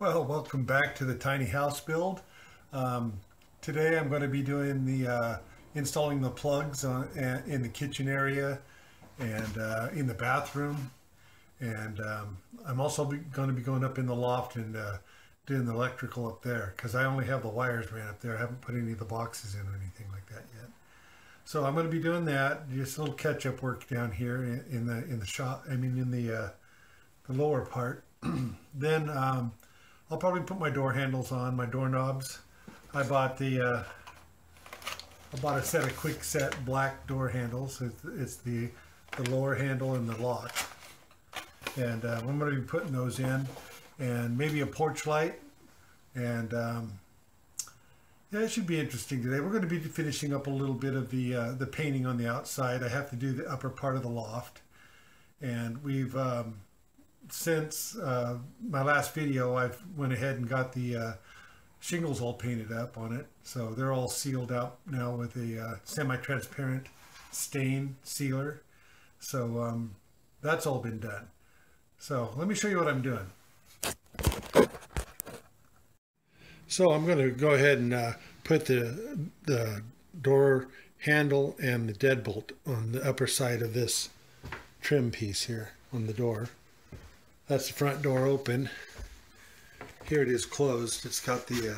Well, welcome back to the tiny house build. Um, Today I'm going to be doing the installing the plugs in the kitchen area and in the bathroom, and I'm also going to be going up in the loft and doing the electrical up there because I only have the wires ran up there. I haven't put any of the boxes in or anything like that yet. So I'm going to be doing that. Just a little catch-up work down here in the shop. I mean, in the lower part. Then I'll probably put my door handles on, my doorknobs. I bought a set of quick set black door handles. It's the lower handle and the lock. And I'm going to be putting those in, and maybe a porch light. And yeah, it should be interesting today. We're going to be finishing up a little bit of the painting on the outside. I have to do the upper part of the loft, and we've since my last video, I've went ahead and got the shingles all painted up on it. So they're all sealed up now with a semi-transparent stain sealer. So that's all been done. So let me show you what I'm doing. So I'm going to go ahead and put the door handle and the deadbolt on the upper side of this trim piece here on the door. That's the front door open. Here it is closed. It's got the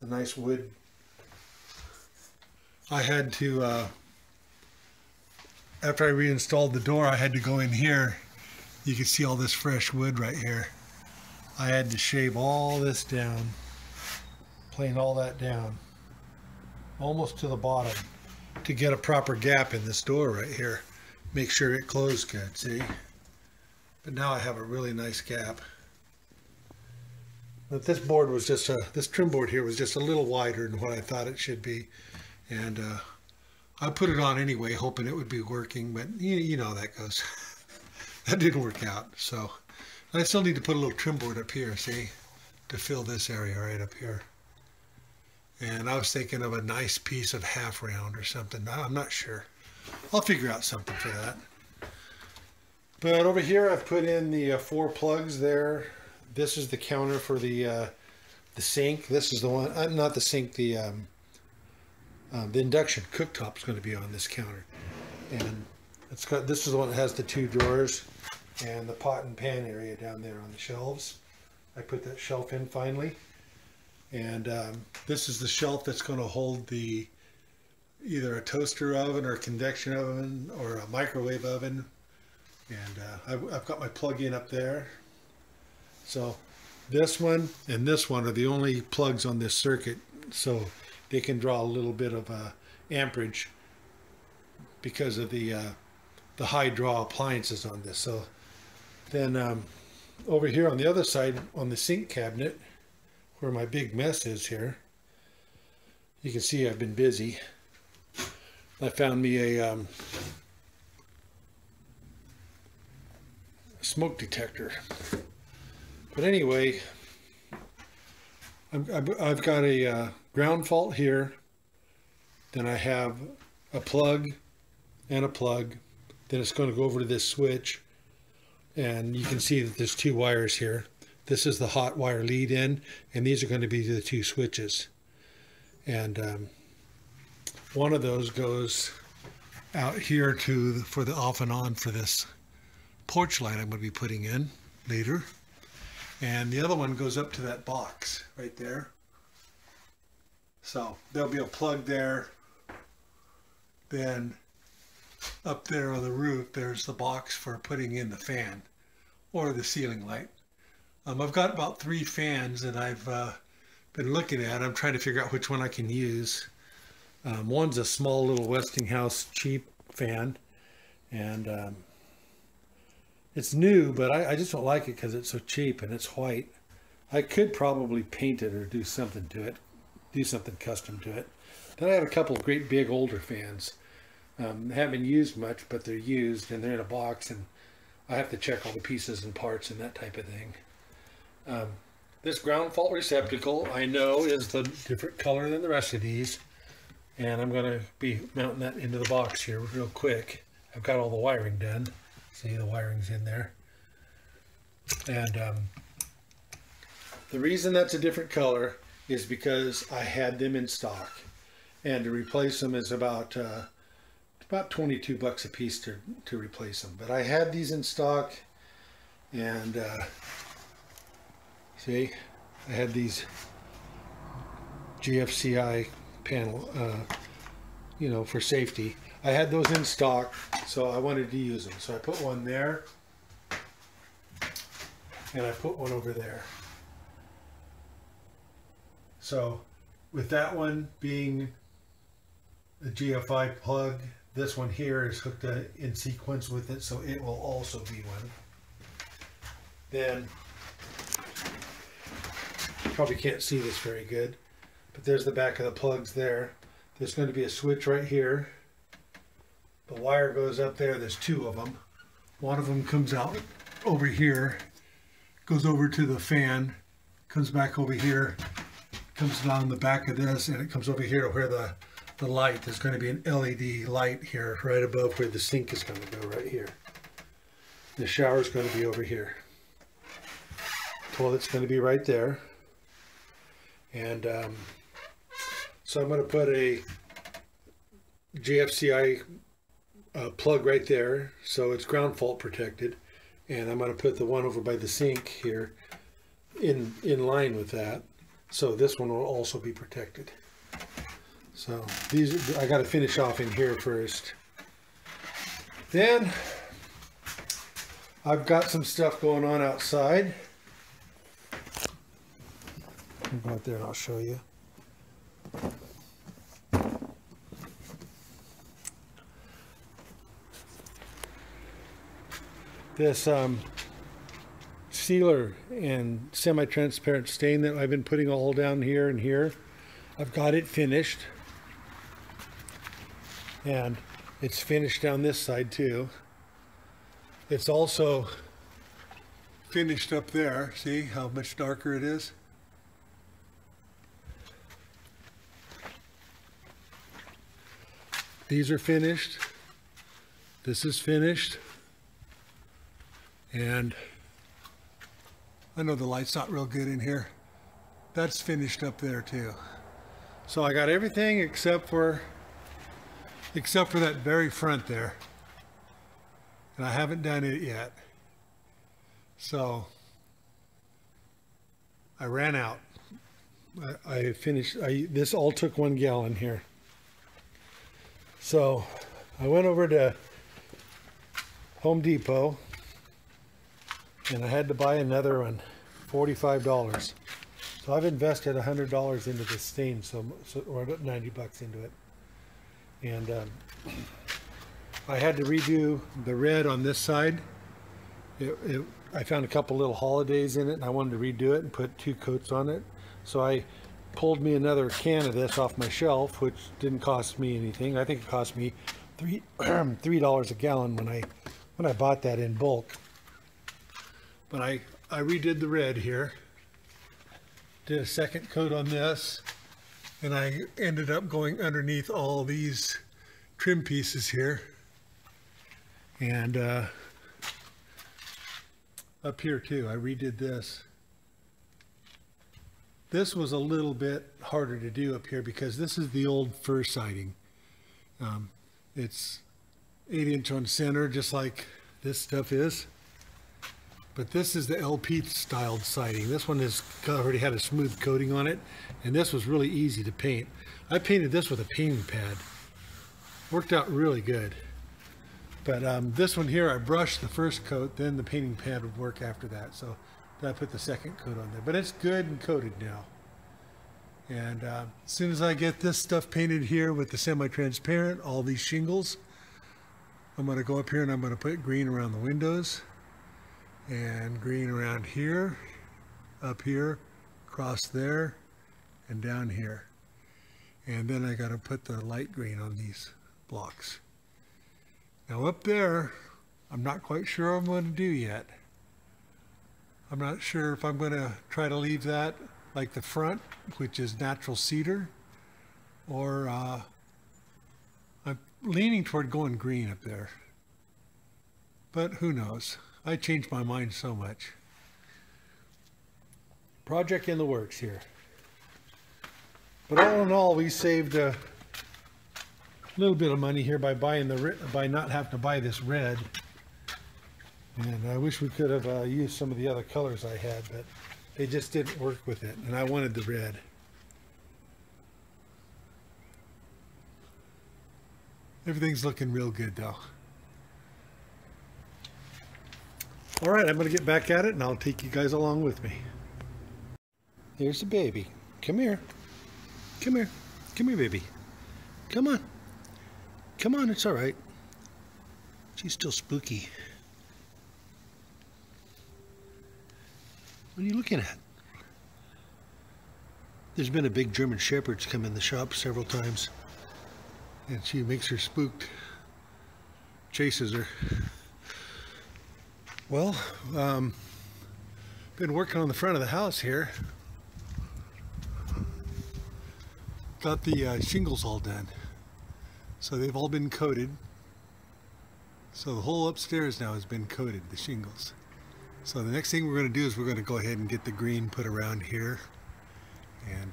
nice wood. I had to, after I reinstalled the door, I had to go in here. You can see all this fresh wood right here. I had to shave all this down, plane all that down, almost to the bottom, to get a proper gap in this door right here. Make sure it closed good, see? But now I have a really nice gap. But this board was just this trim board here was just a little wider than what I thought it should be, and I put it on anyway, hoping it would be working. But you know how that goes. That didn't work out. So I still need to put a little trim board up here, see, to fill this area right up here. And I was thinking of a nice piece of half round or something. I'm not sure. I'll figure out something for that. But over here I've put in the 4 plugs there. This is the counter for the sink. This is the one, not the sink, the induction cooktop is going to be on this counter. And it's got, this is the one that has the 2 drawers and the pot and pan area down there on the shelves. I put that shelf in finally. And this is the shelf that's going to hold the either a toaster oven or a convection oven or a microwave oven. And I've got my plug-in up there. So this one and this one are the only plugs on this circuit, so they can draw a little bit of amperage because of the high draw appliances on this. So then over here on the other side on the sink cabinet, where my big mess is here, you can see I've been busy. I found me a smoke detector. But anyway, I've got a ground fault here. Then I have a plug and a plug. Then it's going to go over to this switch. And you can see that there's 2 wires here. This is the hot wire lead in, and these are going to be the 2 switches. And one of those goes out here for the off and on for this porch light I'm going to be putting in later. And the other one goes up to that box right there. So there'll be a plug there. Then up there on the roof, there's the box for putting in the fan or the ceiling light. I've got about 3 fans that I've been looking at. I'm trying to figure out which one I can use. One's a small little Westinghouse cheap fan, and it's new, but I just don't like it because it's so cheap and it's white. I could probably paint it or do something to it, do something custom to it. Then I have a couple of great big older fans. They haven't been used much, but they're used and they're in a box, and I have to check all the pieces and parts and that type of thing. This ground fault receptacle, I know, is the different color than the rest of these, and I'm going to be mounting that into the box here real quick. I've got all the wiring done. See, the wiring's in there. And the reason that's a different color is because I had them in stock, and to replace them is about 22 bucks a piece to replace them. But I had these in stock, and see, I had these GFCI panel, you know, for safety. I had those in stock, so I wanted to use them. So I put one there, and I put one over there. So with that one being the GFI plug, this one here is hooked in sequence with it, so it will also be one. Then, you probably can't see this very good, but there's the back of the plugs there. There's going to be a switch right here. The wire goes up there. There's two of them. One of them comes out over here, goes over to the fan, comes back over here, comes down the back of this, and it comes over here to where the light, there's going to be an LED light here right above where the sink is going to go, right here. The shower is going to be over here. Toilet's going to be right there. And so I'm going to put a GFCI plug right there, so it's ground fault protected. And I'm going to put the one over by the sink here in line with that. So this one will also be protected. So these, I got to finish off in here first. Then I've got some stuff going on outside. I'll go out there and I'll show you. This sealer and semi-transparent stain that I've been putting all down here and here, I've got it finished, and it's finished down this side too. It's also finished up there. See how much darker it is? These are finished. This is finished. And I know the light's not real good in here. That's finished up there too. So I got everything except for that very front there. And I haven't done it yet. So I ran out. I finished, this all took 1 gallon here. So I went over to Home Depot, and I had to buy another one, $45. So I've invested $100 into this stain, or 90 bucks into it. And I had to redo the red on this side. I found a couple little holidays in it, and I wanted to redo it and put 2 coats on it. So I pulled me another can of this off my shelf, which didn't cost me anything. I think it cost me $3 a gallon when I bought that in bulk. But I redid the red here, did a second coat on this, and I ended up going underneath all these trim pieces here, and up here too, I redid this. This was a little bit harder to do up here because this is the old fir siding. It's 8" on center, just like this stuff is. But this is the LP styled siding. This one has already had a smooth coating on it, and this was really easy to paint. I painted this with a painting pad. Worked out really good. But this one here, I brushed the first coat, then the painting pad would work after that. So I put the second coat on there. But it's good and coated now. And as soon as I get this stuff painted here with the semi-transparent, all these shingles, I'm going to go up here and I'm going to put green around the windows. And green around here, up here, across there, and down here. And then I got to put the light green on these blocks. Now up there, I'm not quite sure what I'm going to do yet. I'm not sure if I'm going to try to leave that like the front, which is natural cedar, or I'm leaning toward going green up there. But who knows? I changed my mind so much. project in the works here. But all in all, we saved a little bit of money here by buying by not having to buy this red. And I wish we could have used some of the other colors I had, but they just didn't work with it, and I wanted the red. Everything's looking real good though. All right, I'm going to get back at it, and I'll take you guys along with me. Here's the baby. Come here. Come here. Come here, baby. Come on. Come on, it's all right. She's still spooky. What are you looking at? There's been a big German Shepherd's come in the shop several times, and she makes her spooked. Chases her. Well, been working on the front of the house here. Got the shingles all done. So they've all been coated. So the whole upstairs now has been coated, the shingles. So the next thing we're going to do is we're going to go ahead and get the green put around here and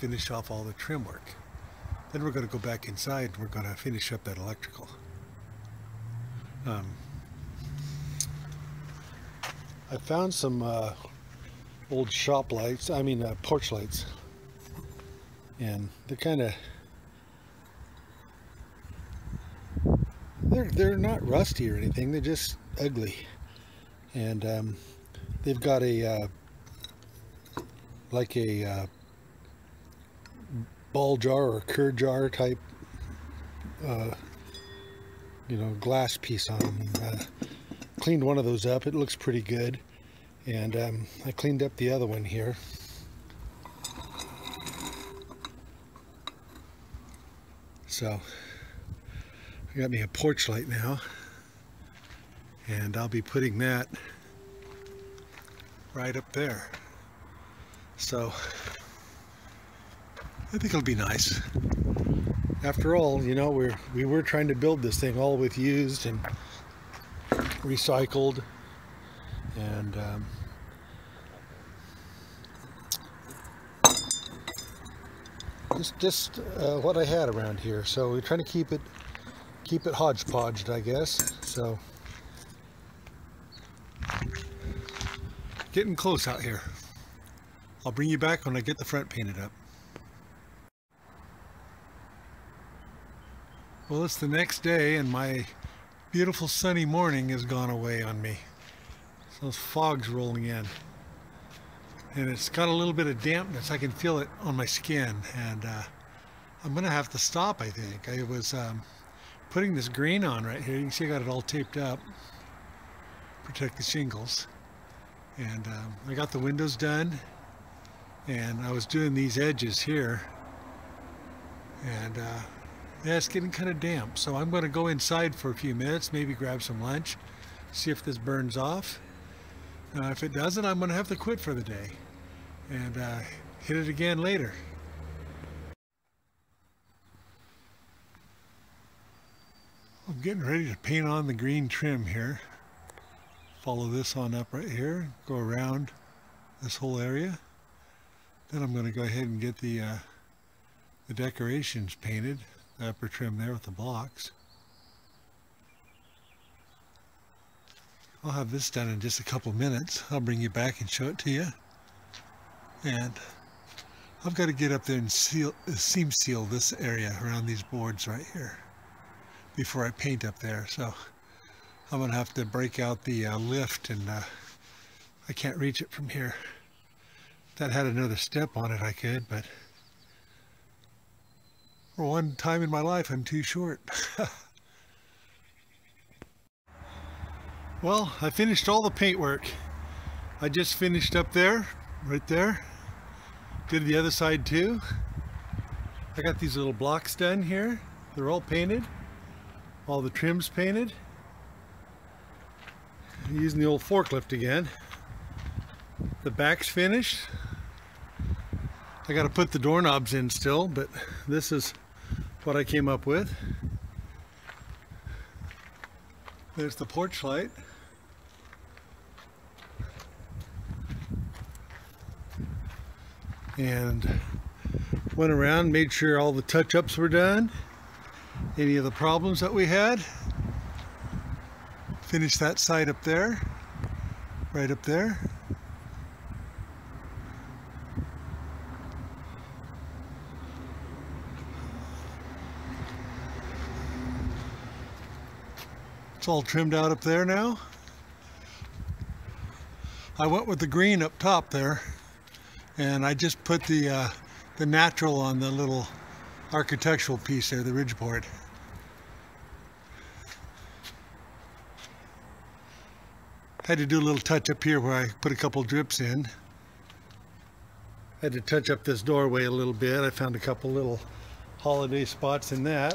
finish off all the trim work. Then we're going to go back inside and we're going to finish up that electrical. I found some old shop lights, porch lights, and they're kind of, they're not rusty or anything, they're just ugly. And they've got a like a ball jar or curd jar type glass piece on them. Cleaned one of those up, it looks pretty good, and I cleaned up the other one here. So I got me a porch light now, and I'll be putting that right up there. So I think it'll be nice. After all, you know, we were trying to build this thing all with used and recycled, and just what I had around here. So we're trying to keep it hodgepodged, I guess. So getting close out here. I'll bring you back when I get the front painted up. Well, it's the next day and my beautiful sunny morning has gone away on me. So those fog's rolling in. And it's got a little bit of dampness. I can feel it on my skin, and I'm gonna have to stop, I think. I was putting this green on right here. You can see I got it all taped up, protect the shingles. And I got the windows done, and I was doing these edges here, and yeah, it's getting kind of damp. So I'm going to go inside for a few minutes, maybe grab some lunch, see if this burns off. If it doesn't, I'm going to have to quit for the day and hit it again later. I'm getting ready to paint on the green trim here. Follow this on up right here, go around this whole area. Then I'm going to go ahead and get the decorations painted, the upper trim there with the blocks. I'll have this done in just a couple minutes. I'll bring you back and show it to you. And I've got to get up there and seam seal this area around these boards right here before I paint up there. So I'm going to have to break out the lift, and I can't reach it from here. If that had another step on it, I could, but for one time in my life, I'm too short. Well, I finished all the paint work. I just finished up there, right there. Did the other side too. I got these little blocks done here. They're all painted. All the trims painted. I'm using the old forklift again. The back's finished. I got to put the doorknobs in still, but this is what I came up with. There's the porch light. and went around, made sure all the touch-ups were done, any of the problems that we had. Finished that side up there, right up there. It's all trimmed out up there now. I went with the green up top there, and I just put the natural on the little architectural piece there, the ridge board. Had to do a little touch up here where I put a couple drips in. Had to touch up this doorway a little bit. I found a couple little holiday spots in that.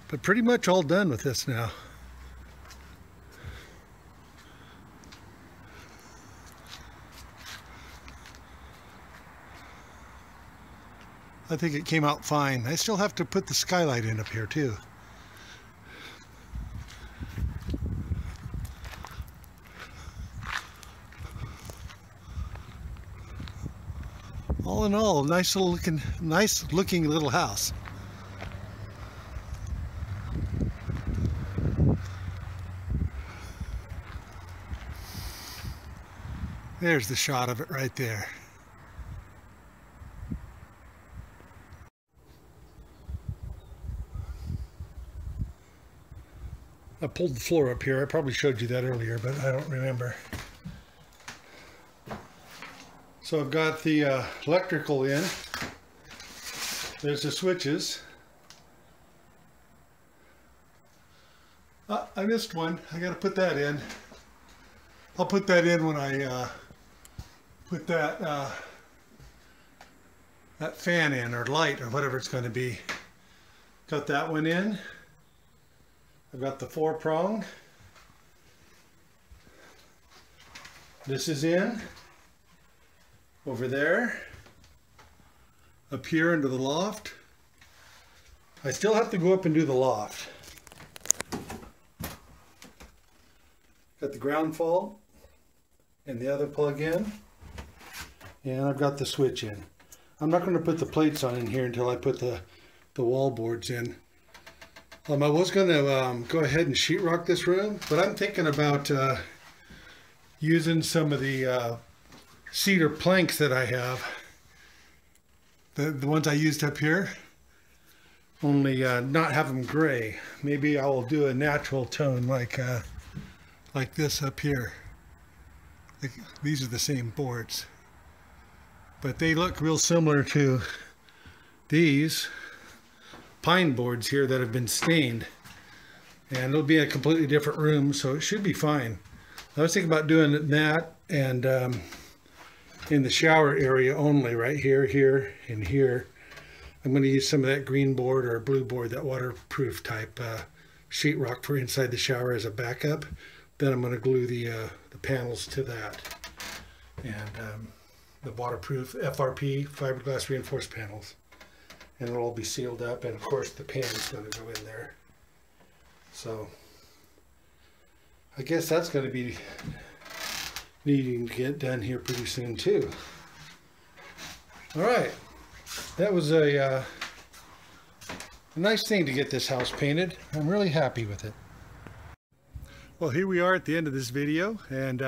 But pretty much all done with this now. I think it came out fine. I still have to put the skylight in up here too. All in all, nice looking little house. There's the shot of it right there. I pulled the floor up here. I probably showed you that earlier, but I don't remember. So I've got the electrical in. There's the switches. I missed one. I got to put that in. I'll put that in when I put that fan in, or light, or whatever it's going to be. Got that one in. I've got the 4-prong. This is in. Over there. Up here into the loft. I still have to go up and do the loft. Got the ground fault and the other plug in. And I've got the switch in. I'm not going to put the plates on in here until I put the wall boards in. I was going to go ahead and sheetrock this room, but I'm thinking about using some of the cedar planks that I have. The ones I used up here. Only not have them gray. Maybe I will do a natural tone like this up here. These are the same boards. But they look real similar to these pine boards here that have been stained. And it'll be a completely different room, so it should be fine. I was thinking about doing that and in the shower area only, right here, here, and here. I'm going to use some of that green board or blue board, that waterproof type sheetrock for inside the shower as a backup. Then I'm going to glue the panels to that. And the waterproof FRP, fiberglass reinforced panels. And it'll all be sealed up, and of course the pan is going to go in there. So I guess that's going to be needing to get done here pretty soon too. All right, that was a nice thing to get this house painted. I'm really happy with it. Well, here we are at the end of this video, and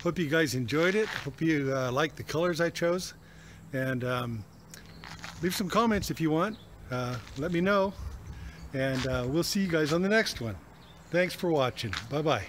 hope you guys enjoyed it. Hope you like the colors I chose, and leave some comments if you want. Let me know, and we'll see you guys on the next one. Thanks for watching. Bye-bye.